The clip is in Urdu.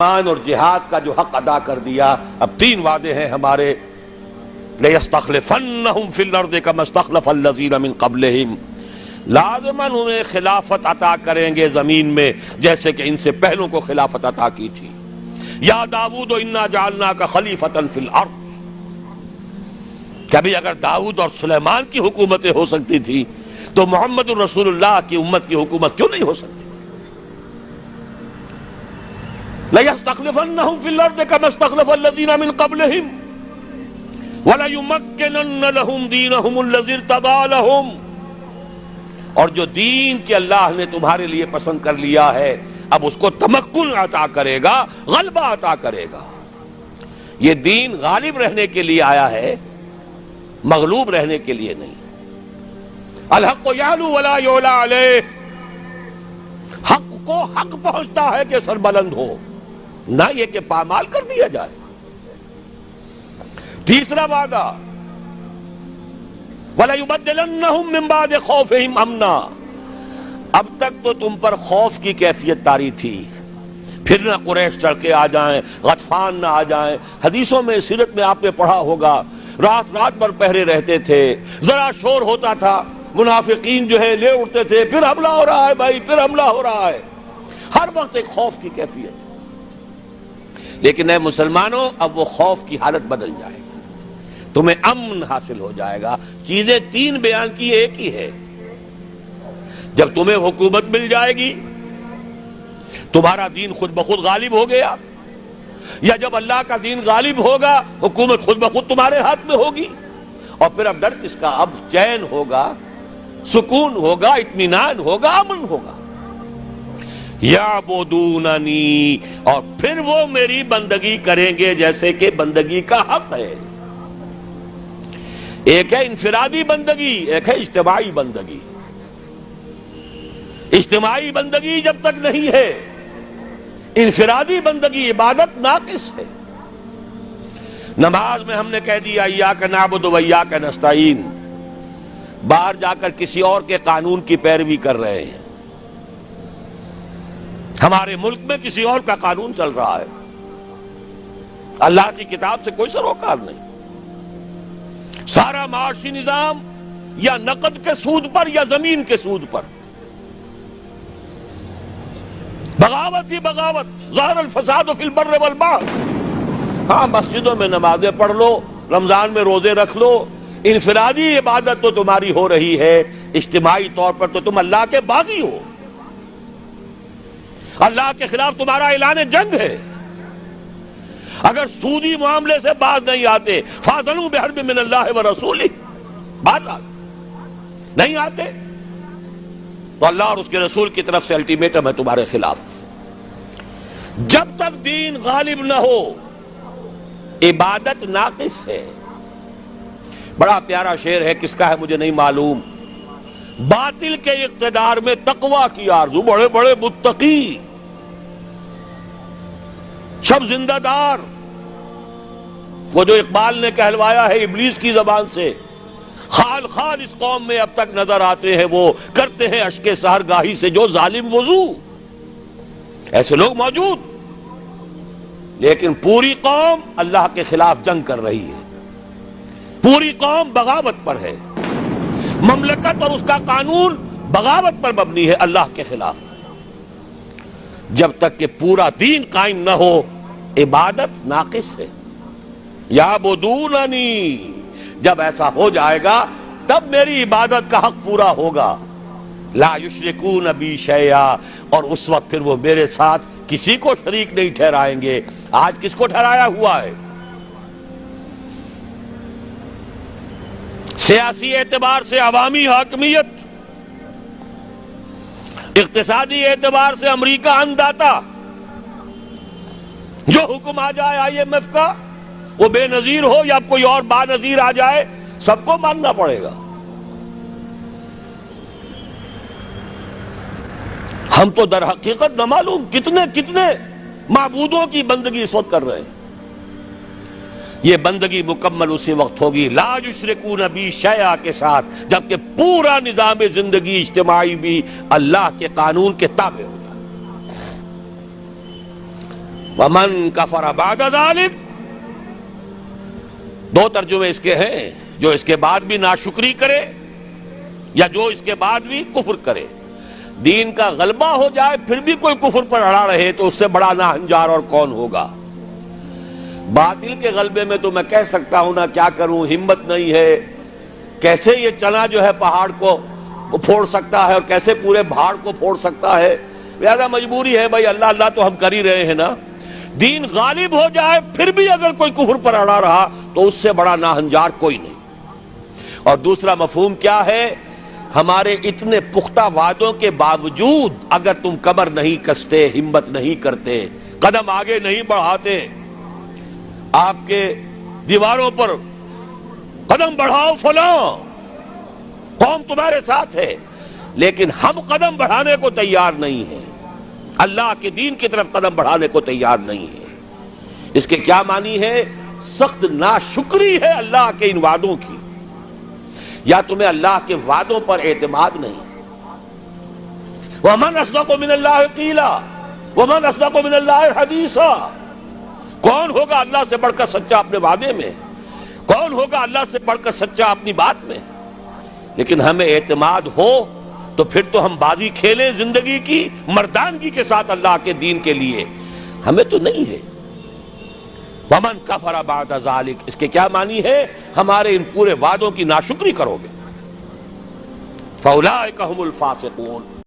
ایمان اور جہاد کا جو حق ادا کر دیا. اب 3 وعدے ہیں ہمارے. لَيَسْتَخْلِفَنَّهُمْ فِي الْأَرْضِ كَمَا اسْتَخْلَفَ الَّذِينَ مِنْ قَبْلِهِمْ. لازماً انہیں خلافت عطا کریں گے زمین میں جیسے کہ ان سے پہلوں کو خلافت عطا کی تھی. یا داؤد انا جعلناک خلیفۃ فی الارض. کبھی اگر داؤد اور سلیمان کی حکومتیں ہو سکتی تھی تو محمد الرسول اللہ کی امت کی حکومت کیوں نہیں ہو سکتی؟ لَيَسْتَخْلِفَنَّهُمْ فِي الْأَرْضِ كَمَا اسْتَخْلَفَ الَّذِينَ مِنْ قَبْلِهِمْ وَلَيُمَكِّنَنَّ لَهُمْ دِينَهُمُ الَّذِي ارْتَضَىٰ لَهُمْ. اور جو دین کے اللہ نے تمہارے لیے پسند کر لیا ہے اب اس کو تمکن عطا کرے گا، غلبہ عطا کرے گا. یہ دین غالب رہنے کے لیے آیا ہے، مغلوب رہنے کے لیے نہیں. الحق یعلو ولا یعلی علیہ. حق کو حق پہنچتا ہے کہ سربلند ہو، نہ یہ کہ پامال کر دیا جائے. تیسرا وعدہ وَلَيُبَدِّلَنَّهُمْ مِنْ بَعْدِ خَوْفِهِمْ أَمْنًا. اب تک تو تم پر خوف کی کیفیت طاری تھی، پھر نہ قریش چڑھ کے آ جائیں، غطفان نہ آ جائیں. حدیثوں میں سیرت میں آپ نے پڑھا ہوگا رات رات بھر پہرے رہتے تھے، ذرا شور ہوتا تھا منافقین جو ہے لے اٹھتے تھے، پھر حملہ ہو رہا ہے بھائی، پھر حملہ ہو رہا ہے. ہر وقت ایک خوف کی کیفیت. لیکن اے مسلمانوں اب وہ خوف کی حالت بدل جائے گی، تمہیں امن حاصل ہو جائے گا. چیزیں 3 بیان کی ایک ہی ہے. جب تمہیں حکومت مل جائے گی، تمہارا دین خود بخود غالب ہو گیا، یا جب اللہ کا دین غالب ہوگا حکومت خود بخود تمہارے ہاتھ میں ہوگی. اور پھر اب ڈر کس کا؟ اب چین ہوگا، سکون ہوگا، اطمینان ہوگا، امن ہوگا. یعبدوننی، اور پھر وہ میری بندگی کریں گے جیسے کہ بندگی کا حق ہے. ایک ہے انفرادی بندگی، ایک ہے اجتماعی بندگی. اجتماعی بندگی جب تک نہیں ہے، انفرادی بندگی عبادت ناقص ہے. نماز میں ہم نے کہہ دیا ایاک نعبد و ایاک نستعین، باہر جا کر کسی اور کے قانون کی پیروی کر رہے ہیں. ہمارے ملک میں کسی اور کا قانون چل رہا ہے، اللہ کی کتاب سے کوئی سروکار نہیں. سارا معاشی نظام یا نقد کے سود پر یا زمین کے سود پر. بغاوت ہی بغاوت. ظہر الفساد فی البر والبحر. ہاں مسجدوں میں نمازیں پڑھ لو، رمضان میں روزے رکھ لو، انفرادی عبادت تو تمہاری ہو رہی ہے، اجتماعی طور پر تو تم اللہ کے باغی ہو. اللہ کے خلاف تمہارا اعلان جنگ ہے. اگر سودی معاملے سے باز نہیں آتے فاذنوا بحرب من اللہ ورسولہ، باز نہیں آتے تو اللہ اور اس کے رسول کی طرف سے الٹیمیٹم ہے تمہارے خلاف. جب تک دین غالب نہ ہو عبادت ناقص ہے. بڑا پیارا شعر ہے، کس کا ہے مجھے نہیں معلوم. باطل کے اقتدار میں تقوی کی آرزو، بڑے بڑے متقی سب زندہ دار. وہ جو اقبال نے کہلوایا ہے ابلیس کی زبان سے، خال خال اس قوم میں اب تک نظر آتے ہیں وہ کرتے ہیں اشک سحرگاہی سے جو ظالم وضو. ایسے لوگ موجود، لیکن پوری قوم اللہ کے خلاف جنگ کر رہی ہے. پوری قوم بغاوت پر ہے. مملکت اور اس کا قانون بغاوت پر مبنی ہے، اللہ کے خلاف. جب تک کہ پورا دین قائم نہ ہو عبادت ناقص ہے. یعبدوننی، جب ایسا ہو جائے گا تب میری عبادت کا حق پورا ہوگا. لا یشرکون بی شیئا، اور اس وقت پھر وہ میرے ساتھ کسی کو شریک نہیں ٹھہرائیں گے. آج کس کو ٹھہرایا ہوا ہے؟ سیاسی اعتبار سے عوامی حاکمیت، اقتصادی اعتبار سے امریکہ انداتا. جو حکم آ جائے IMF کا، وہ بے نظیر ہو یا کوئی اور با نظیر آ جائے، سب کو ماننا پڑے گا. ہم تو در حقیقت نہ معلوم کتنے کتنے معبودوں کی بندگی اس وقت کر رہے ہیں. یہ بندگی مکمل اسی وقت ہوگی لا یشرکون بی شیئا کے ساتھ، جبکہ پورا نظام زندگی اجتماعی بھی اللہ کے قانون کے تابع ہو جائے. ومن کفر بعد ذلک، دو ترجمے اس کے ہیں، جو اس کے بعد بھی ناشکری کرے یا جو اس کے بعد بھی کفر کرے۔ دین کا غلبہ ہو جائے پھر بھی کوئی کفر پر اڑا رہے تو اس سے بڑا ناہنجار اور کون ہوگا۔ باطل کے غلبے میں تو میں کہہ سکتا ہوں نا، کیا کروں، ہمت نہیں ہے، کیسے یہ چنا جو ہے پہاڑ کو پھوڑ سکتا ہے اور کیسے پورے پہاڑ کو پھوڑ سکتا ہے، لہذا مجبوری ہے بھائی، اللہ اللہ تو ہم کر ہی رہے ہیں نا۔ دین غالب ہو جائے پھر بھی اگر کوئی کفر پر اڑا رہا تو اس سے بڑا ناہنجار کوئی نہیں۔ اور دوسرا مفہوم کیا ہے؟ ہمارے اتنے پختہ وعدوں کے باوجود اگر تم کمر نہیں کستے، ہمت نہیں کرتے، قدم آگے نہیں بڑھاتے، آپ کے دیواروں پر قدم بڑھاؤ فلاں، قوم تمہارے ساتھ ہے، لیکن ہم قدم بڑھانے کو تیار نہیں ہیں، اللہ کے دین کی طرف قدم بڑھانے کو تیار نہیں ہے۔ اس کے کیا معنی ہے؟ سخت ناشکری ہے اللہ کے ان وعدوں کی، یا تمہیں اللہ کے وعدوں پر اعتماد نہیں۔ وَمَنْ أَصْدَقُ مِنَ اللَّهِ قِيلًا وَمَنْ أَصْدَقُ مِنَ اللَّهِ حَدِيثًا، کون ہوگا اللہ سے بڑھ کر سچا اپنے وعدے میں، کون ہوگا اللہ سے بڑھ کر سچا اپنی بات میں؟ لیکن ہمیں اعتماد ہو تو پھر تو ہم بازی کھیلیں زندگی کی مردانگی کے ساتھ اللہ کے دین کے لیے، ہمیں تو نہیں ہے۔ وَمَنْ كَفَرَ بَعْدَ ذَلِكَ، اس کے کیا معنی ہے؟ ہمارے ان پورے وعدوں کی ناشکری کرو گے، فَأُولَئِكَ هُمُ الْفَاسِقُونَ۔